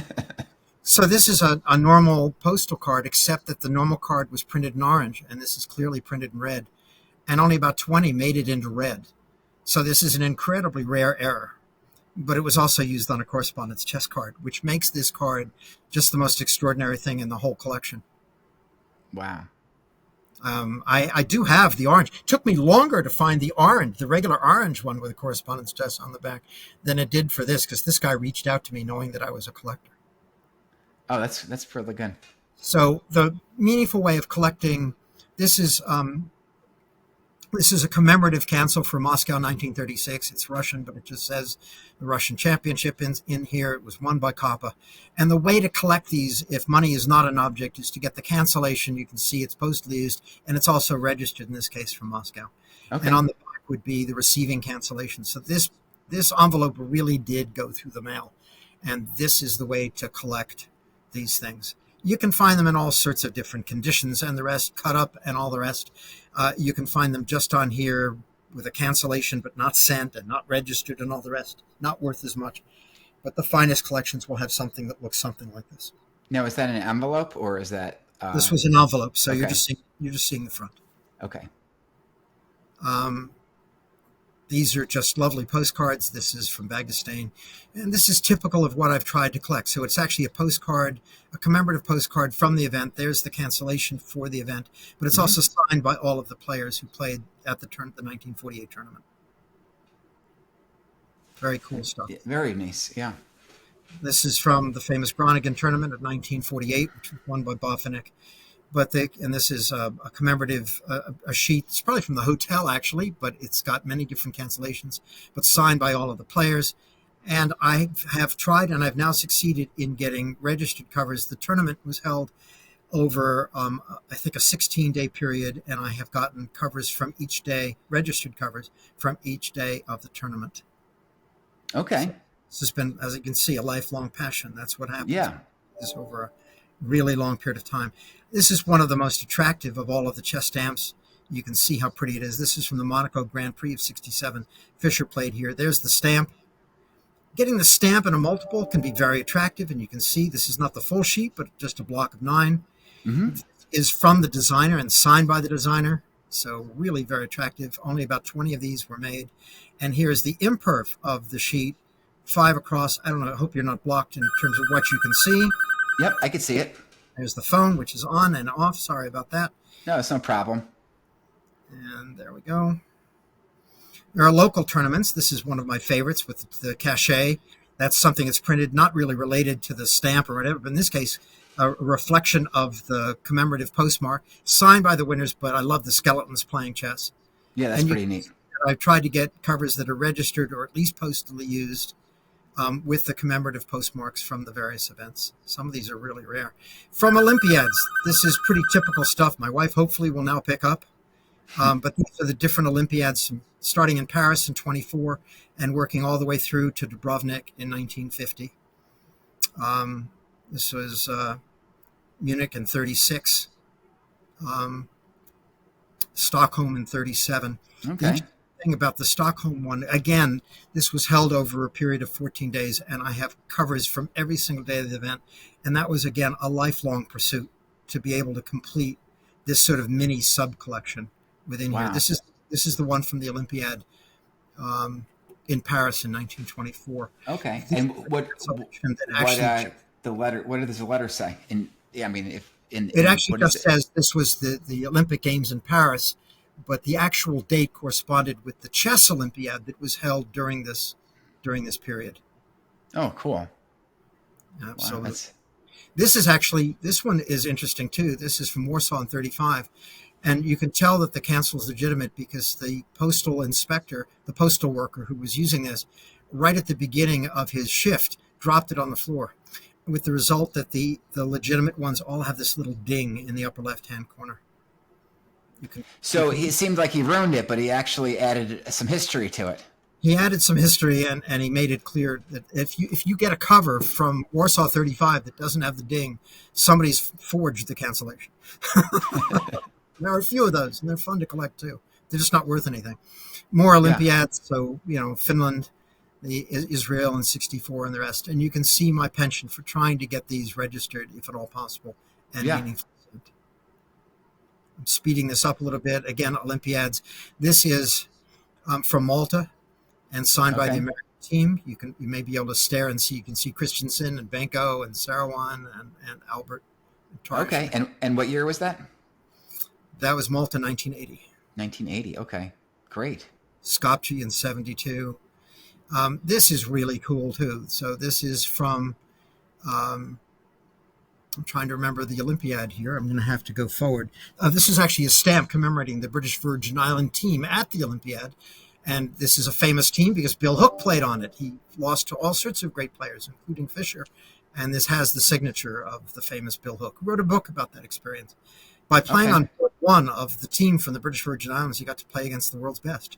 S2: So this is a normal postal card, except that the normal card was printed in orange, and this is clearly printed in red. And only about 20 made it into red. So this is an incredibly rare error. But it was also used on a correspondence chess card, which makes this card just the most extraordinary thing in the whole collection.
S1: Wow.
S2: I do have the orange. It took me longer to find the regular orange one with a correspondence chess on the back, than it did for this, because this guy reached out to me knowing that I was a collector.
S1: Oh, that's really good.
S2: So the meaningful way of collecting, this is a commemorative cancel for Moscow 1936. It's Russian, but it just says the Russian championship in here. It was won by Kappa. And the way to collect these, if money is not an object, is to get the cancellation. You can see it's postally used, and it's also registered in this case from Moscow. Okay. And on the back would be the receiving cancellation. So this envelope really did go through the mail, and this is the way to collect these things. You can find them in all sorts of different conditions and the rest, cut up and all the rest. You can find them just on here with a cancellation but not sent and not registered and all the rest, not worth as much. But the finest collections will have something that looks something like this.
S1: Now, is that an envelope or is that?
S2: This was an envelope, so
S1: okay.
S2: you're just seeing the front.
S1: Okay.
S2: These are just lovely postcards. This is from Bagdastain, and this is typical of what I've tried to collect. So it's actually a postcard, a commemorative postcard from the event. There's the cancellation for the event, but it's also signed by all of the players who played at the 1948 tournament. Very cool stuff.
S1: Very nice, yeah.
S2: This is from the famous Groningen tournament of 1948, which was won by Bofinic. And this is a commemorative a sheet. It's probably from the hotel, actually, but it's got many different cancellations, but signed by all of the players. And I have tried, and I've now succeeded in getting registered covers. The tournament was held over, I think, a 16-day period, and I have gotten covers from each day, registered covers from each day of the tournament.
S1: Okay.
S2: So this has been, as you can see, a lifelong passion. That's what happens.
S1: Yeah.
S2: Is over a really long period of time. This is one of the most attractive of all of the chess stamps. You can see how pretty it is. This is from the Monaco Grand Prix of '67. Fischer played here. There's the stamp. Getting the stamp in a multiple can be very attractive, and you can see this is not the full sheet, but just a block of 9. It is from the designer and signed by the designer, so really very attractive. Only about 20 of these were made. And here's the imperf of the sheet, 5 across. I don't know, I hope you're not blocked in terms of what you can see.
S1: Yep, I can see it.
S2: There's the phone, which is on and off. Sorry about that.
S1: No, it's no problem.
S2: And there we go. There are local tournaments. This is one of my favorites with the cachet. That's something that's printed, not really related to the stamp or whatever, but in this case, a reflection of the commemorative postmark, signed by the winners, but I love the skeletons playing chess.
S1: Yeah, that's pretty neat.
S2: I've tried to get covers that are registered or at least postally used with the commemorative postmarks from the various events. Some of these are really rare. From Olympiads, this is pretty typical stuff. My wife hopefully will now pick up. But these are the different Olympiads, starting in Paris in 24 and working all the way through to Dubrovnik in 1950. This was Munich in 36, Stockholm in 37.
S1: Okay.
S2: Thing about the Stockholm one, again, this was held over a period of 14 days, and I have covers from every single day of the event. And that was, again, a lifelong pursuit to be able to complete this sort of mini sub-collection within here. This is the one from the Olympiad in Paris in 1924.
S1: Okay. And what does the letter say? It
S2: actually just says this was the Olympic Games in Paris, but the actual date corresponded with the chess Olympiad that was held during this period.
S1: Oh, cool.
S2: Absolutely.
S1: Wow,
S2: this one is interesting too. This is from Warsaw in 35. And you can tell that the cancel is legitimate because the postal inspector, the postal worker who was using this, right at the beginning of his shift, dropped it on the floor, with the result that the legitimate ones all have this little ding in the upper left-hand corner.
S1: It seemed like he ruined it, but he actually added some history to it.
S2: He added some history, and he made it clear that if you get a cover from Warsaw 35 that doesn't have the ding, somebody's forged the cancellation. There are a few of those, and they're fun to collect too. They're just not worth anything. More Olympiads, so Finland, Israel in 64, and the rest. And you can see my penchant for trying to get these registered, if at all possible, and meaningful. I'm speeding this up a little bit. Again, Olympiads. This is from Malta and signed by the American team. You may be able to stare and see. You can see Christensen and Benko and Sarawan and Albert. And
S1: okay, and what year was that?
S2: That was Malta, 1980.
S1: 1980. Okay, great.
S2: Skopje in 72. This is really cool too. So this is from. I'm trying to remember the Olympiad here. I'm going to have to go forward. This is actually a stamp commemorating the British Virgin Island team at the Olympiad. And this is a famous team because Bill Hook played on it. He lost to all sorts of great players, including Fischer. And this has the signature of the famous Bill Hook, who wrote a book about that experience. By playing on board one of the team from the British Virgin Islands, he got to play against the world's best.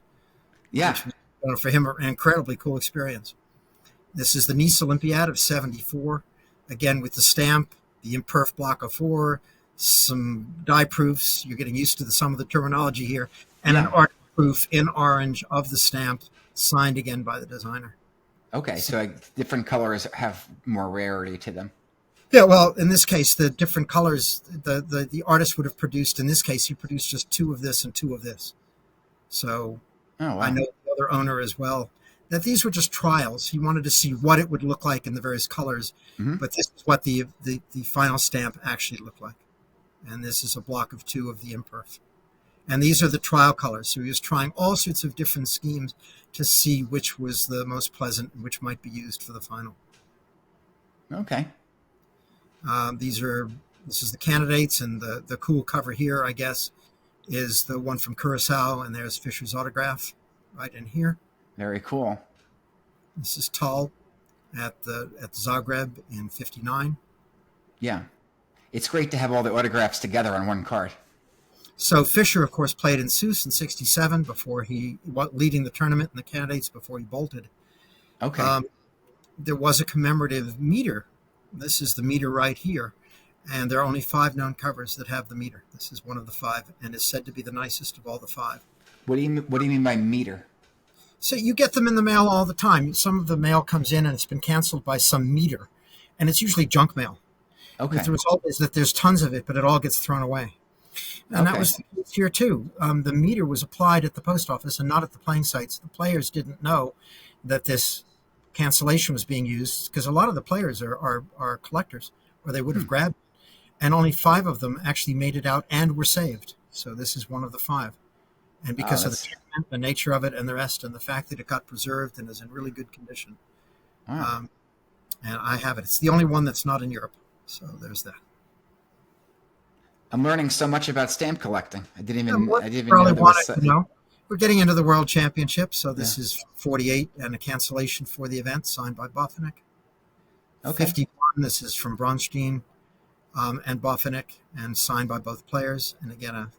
S1: Yeah.
S2: which was for him an incredibly cool experience. This is the Nice Olympiad of '74, again with the stamp, the imperf block of 4, some die proofs. You're getting used to some of the terminology here, and an
S1: Yeah.
S2: art proof in orange of the stamp, signed again by the designer.
S1: Okay. So different colors have more rarity to them.
S2: Yeah, well, in this case, the different colors, the artist would have produced, in this case, he produced just 2 of this and 2 of this. So
S1: Oh,
S2: I
S1: wow.
S2: know the other owner as well, that these were just trials. He wanted to see what it would look like in the various colors,
S1: Hmm.
S2: but this is what the final stamp actually looked like. And this is a block of 2 of the imperf. And these are the trial colors. So he was trying all sorts of different schemes to see which was the most pleasant and which might be used for the final.
S1: Okay.
S2: This is the candidates, and the cool cover here, I guess, is the one from Curacao, and there's Fischer's autograph right in here.
S1: Very cool.
S2: This is Tal at Zagreb in '59.
S1: Yeah. It's great to have all the autographs together on one card.
S2: So Fischer, of course, played in Sousse in '67 before leading the tournament in the candidates before he bolted.
S1: Okay.
S2: There was a commemorative meter. This is the meter right here. And there are only 5 known covers that have the meter. This is one of the 5, and is said to be the nicest of all the 5.
S1: What do you mean by meter?
S2: So you get them in the mail all the time. Some of the mail comes in and it's been canceled by some meter, and it's usually junk mail.
S1: Okay.
S2: The result is that there's tons of it, but it all gets thrown away. And that was the case here too. The meter was applied at the post office and not at the playing sites. The players didn't know that this cancellation was being used, because a lot of the players are collectors, or they would have grabbed it. And only 5 of them actually made it out and were saved. So this is one of the 5. And because of the nature of it and the rest, and the fact that it got preserved and is in really good condition.
S1: Wow.
S2: And I have it. It's the only one that's not in Europe. So there's that.
S1: I'm learning so much about stamp collecting. I didn't even know
S2: Probably
S1: there was.
S2: wanted to know. We're getting into the World Championship, so this is 48 and a cancellation for the event signed by Bofinic.
S1: Okay.
S2: 51, this is from Bronstein and Bofinic, and signed by both players. And again,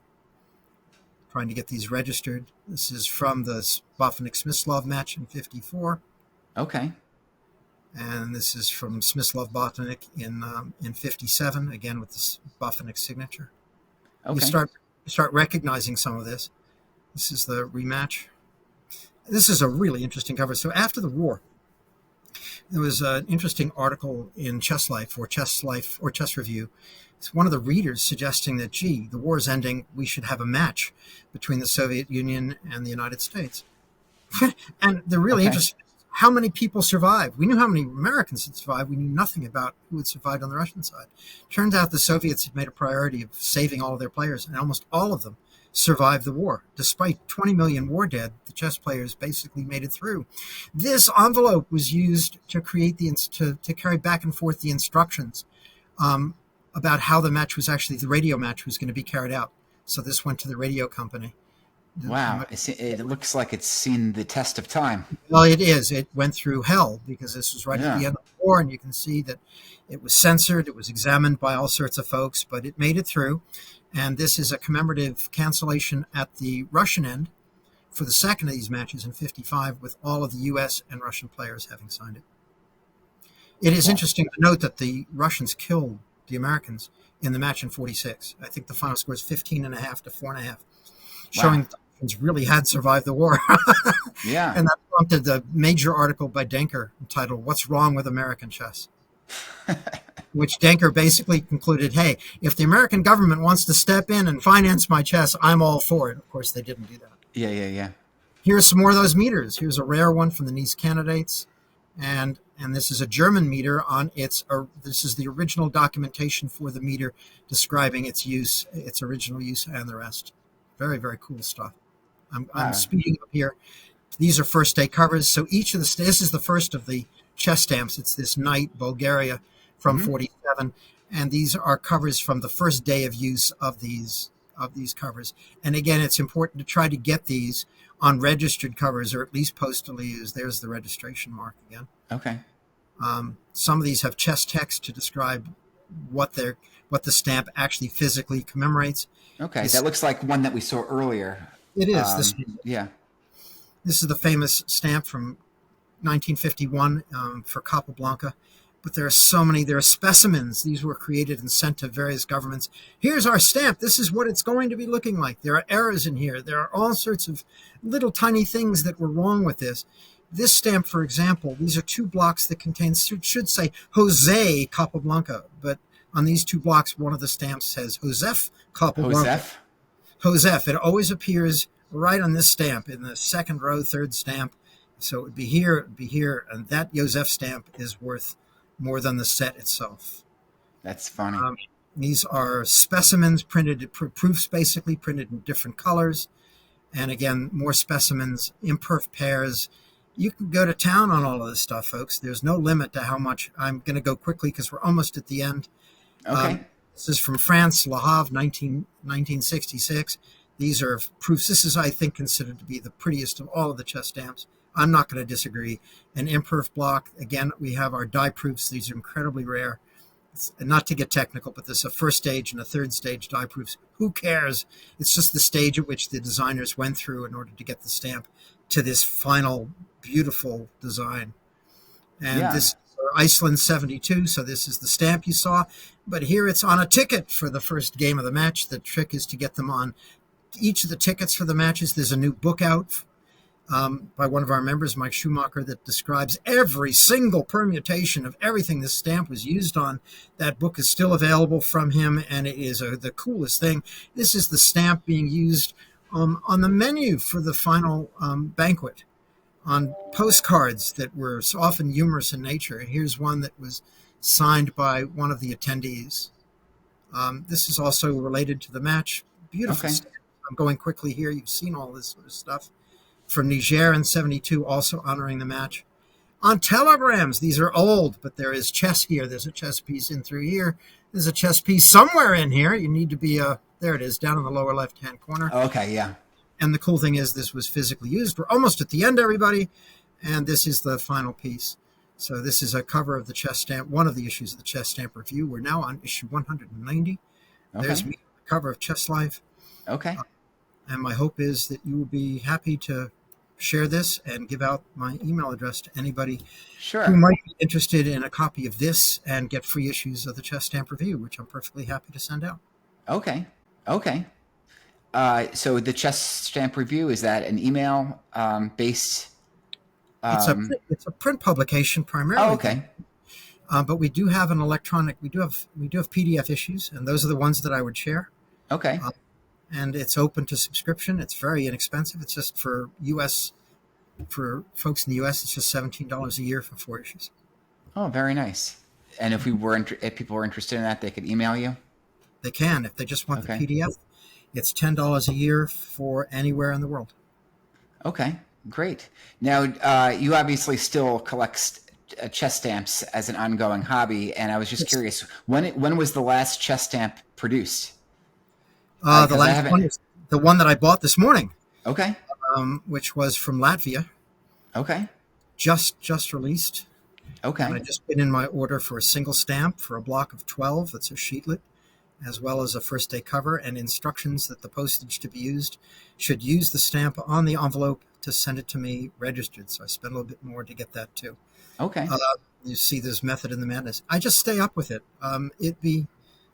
S2: trying to get these registered. This is from the Bofinic-Smyslov match in '54.
S1: Okay.
S2: And this is from Smyslov-Bofinic in '57, again with the Bofinic signature.
S1: Okay.
S2: You start recognizing some of this. This is the rematch. This is a really interesting cover. So after the war, there was an interesting article in Chess Life or Chess Review. It's one of the readers suggesting that, gee, the war is ending. We should have a match between the Soviet Union and the United States. And the really interesting, how many people survived? We knew how many Americans had survived. We knew nothing about who had survived on the Russian side. Turns out the Soviets had made a priority of saving all of their players, and almost all of them survived the war. Despite 20 million war dead, the chess players basically made it through. This envelope was used to create to carry back and forth the instructions about how the match was actually, the radio match was going to be carried out. So this went to the radio company.
S1: Wow. It looks like it's seen the test of time.
S2: Well, it is. It went through hell, because this was right at the end of the war, and you can see that it was censored. It was examined by all sorts of folks, but it made it through. And this is a commemorative cancellation at the Russian end for the second of these matches in '55, with all of the U.S. and Russian players having signed it. It is interesting to note that the Russians killed the Americans in the match in '46. I think the final score is 15.5 to 4.5, showing that the Russians really had survived the war.
S1: Yeah.
S2: And that prompted the major article by Denker entitled, "What's Wrong with American Chess?" Which Denker basically concluded, hey, if the American government wants to step in and finance my chess, I'm all for it. Of course, they didn't do that.
S1: Yeah.
S2: Here's some more of those meters. Here's a rare one from the Nice candidates. And this is a German meter on this is the original documentation for the meter describing its use, its original use, and the rest. Very, very cool stuff. I'm speeding up here. These are first day covers. So this is the first of the chess stamps. It's this Knight, Bulgaria, from '47, and these are covers from the first day of use of these covers. And again, it's important to try to get these on registered covers, or at least postally used. There's the registration mark again.
S1: Okay.
S2: Some of these have chess text to describe what the stamp actually physically commemorates.
S1: Okay. That looks like one that we saw earlier.
S2: It is.
S1: Yeah.
S2: This is the famous stamp from 1951 for Capablanca. But there are so many. There are specimens. These were created and sent to various governments. Here's our stamp. This is what it's going to be looking like. There are errors in here. There are all sorts of little tiny things that were wrong with this. This stamp, for example, these are 2 blocks that contain, should say Jose Capablanca, but on these 2 blocks, one of the stamps says Josef Capablanca.
S1: Joseph?
S2: Josef. It always appears right on this stamp in the 2nd row, 3rd stamp. So it would be here, and that Josef stamp is worth more than the set itself.
S1: That's funny.
S2: These are specimens printed, proofs basically printed in different colors. And again, more specimens, imperf pairs. You can go to town on all of this stuff, folks. There's no limit to how much. I'm going to go quickly because we're almost at the end.
S1: Okay.
S2: This is from France, Le Havre, 1966. These are proofs. This is, I think, considered to be the prettiest of all of the chess stamps. I'm not going to disagree. An imperf block. Again, we have our die proofs. These are incredibly rare. Not to get technical, but there's a 1st stage and a 3rd stage die proofs. Who cares? It's just the stage at which the designers went through in order to get the stamp to this final beautiful design. And this is Iceland 72, so this is the stamp you saw. But here it's on a ticket for the first game of the match. The trick is to get them on each of the tickets for the matches. There's a new book out by one of our members, Mike Schumacher, that describes every single permutation of everything this stamp was used on. That book is still available from him, and it is the coolest thing. This is the stamp being used on the menu for the final banquet, on postcards that were so often humorous in nature. Here's one that was signed by one of the attendees. This is also related to the match. Beautiful stamp. I'm going quickly here. You've seen all this sort of stuff. From Niger in 72, also honoring the match. On telegrams, these are old, but there is chess here. There's a chess piece in through here. There's a chess piece somewhere in here. You need to be, there it is, down in the lower left-hand corner.
S1: Okay, yeah.
S2: And the cool thing is this was physically used. We're almost at the end, everybody. And this is the final piece. So this is a cover of the chess stamp, one of the issues of the Chess Stamp Review. We're now on issue 190. There's me on the cover of Chess Life.
S1: Okay.
S2: And my hope is that you will be happy to share this and give out my email address to anybody who might be interested in a copy of this and get free issues of the Chess Stamp Review, which I'm perfectly happy to send out.
S1: Okay. So the Chess Stamp Review, is that an email based?
S2: It's a print publication primarily.
S1: Oh, okay.
S2: But we do have an electronic. We do have PDF issues, and those are the ones that I would share.
S1: Okay.
S2: And it's open to subscription. It's very inexpensive. It's just for folks in the U.S., it's just $17 a year for 4 issues.
S1: Oh, very nice. And if people were interested in that, they could email you?
S2: They can. If they just want the PDF, it's $10 a year for anywhere in the world.
S1: Okay, great. Now, you obviously still collect chess stamps as an ongoing hobby, and I was just curious, when was the last chess stamp produced?
S2: The last one is the one that I bought this morning.
S1: Okay.
S2: Which was from Latvia.
S1: Okay.
S2: Just released.
S1: Okay.
S2: And I just put in my order for a single stamp for a block of 12. It's a sheetlet, as well as a first day cover and instructions that the postage to be used should use the stamp on the envelope to send it to me registered. So I spent a little bit more to get that too.
S1: Okay.
S2: You see this method in the madness. I just stay up with it. It'd be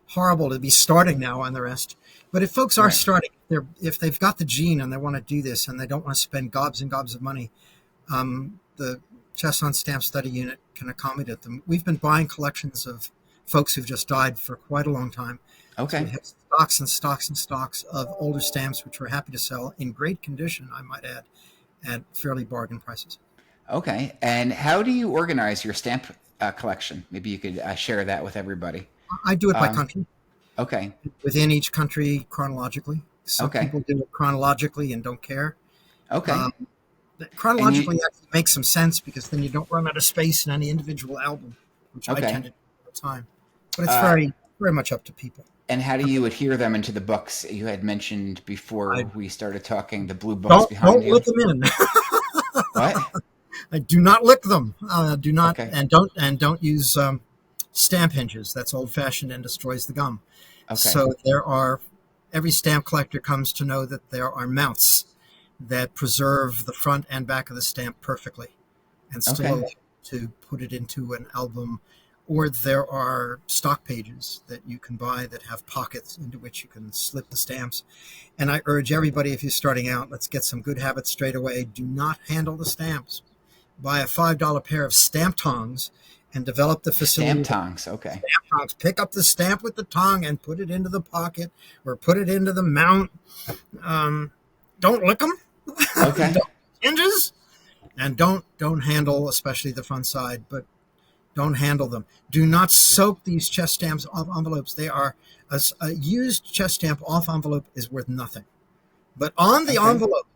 S2: horrible to be starting now on the rest. But if folks are starting, if they've got the gene and they want to do this and they don't want to spend gobs and gobs of money, the Chess on Stamp Study Unit can accommodate them. We've been buying collections of folks who've just died for quite a long time.
S1: Okay.
S2: So we have stocks and stocks and stocks of older stamps, which we're happy to sell in great condition, I might add, at fairly bargain prices.
S1: Okay. And how do you organize your stamp collection? Maybe you could share that with everybody.
S2: I do it by country.
S1: Okay.
S2: Within each country chronologically. Some people do it chronologically and don't care.
S1: Okay.
S2: Chronologically actually makes some sense because then you don't run out of space in any individual album, which I tend to do all the time. But it's very, very much up to people.
S1: And how do you adhere them into the books? You had mentioned before we started talking the blue books behind you.
S2: Don't lick them in.
S1: What?
S2: I do not lick them. Do not
S1: and
S2: don't use stamp hinges. That's old fashioned and destroys the gum. Okay. So every stamp collector comes to know that there are mounts that preserve the front and back of the stamp perfectly and still
S1: Okay.
S2: allow to put it into an album. Or there are stock pages that you can buy that have pockets into which you can slip the stamps. And I urge everybody, if you're starting out, let's get some good habits straight away. Do not handle the stamps. Buy a $5 pair of stamp tongs and develop the facility.
S1: Stamp tongs. Okay.
S2: Stamp tongs. Pick up the stamp with the tongue and put it into the pocket or put it into the mount. Don't lick them.
S1: Okay.
S2: Hinges. And don't handle, especially the front side, but don't handle them. Do not soak these chest stamps off envelopes. They are a used chest stamp off envelope is worth nothing. But on the envelope,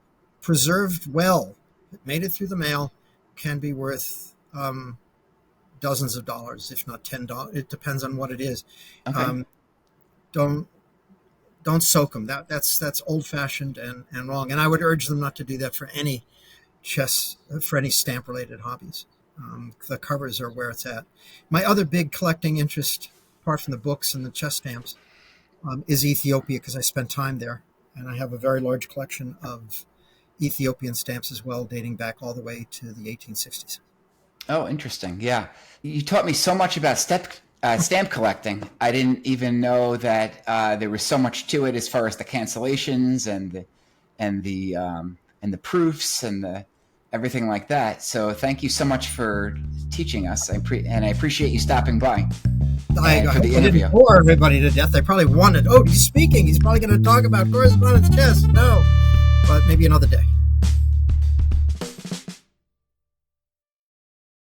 S2: preserved well, it made it through the mail, can be worth dozens of dollars, if not $10. It depends on what it is.
S1: Okay.
S2: Don't soak them. That's old fashioned and wrong. And I would urge them not to do that for any stamp related hobbies. The covers are where it's at. My other big collecting interest, apart from the books and the chest stamps, is Ethiopia, because I spent time there, and I have a very large collection of Ethiopian stamps as well, dating back all the way to the 1860s.
S1: Oh, interesting. Yeah. You taught me so much about stamp collecting. I didn't even know that there was so much to it as far as the cancellations and the proofs and the everything like that. So thank you so much for teaching us. I appreciate you stopping by for the interview.
S2: I didn't bore everybody to death. They probably wanted, he's speaking. He's probably going to talk about correspondence chess. No, but maybe another day.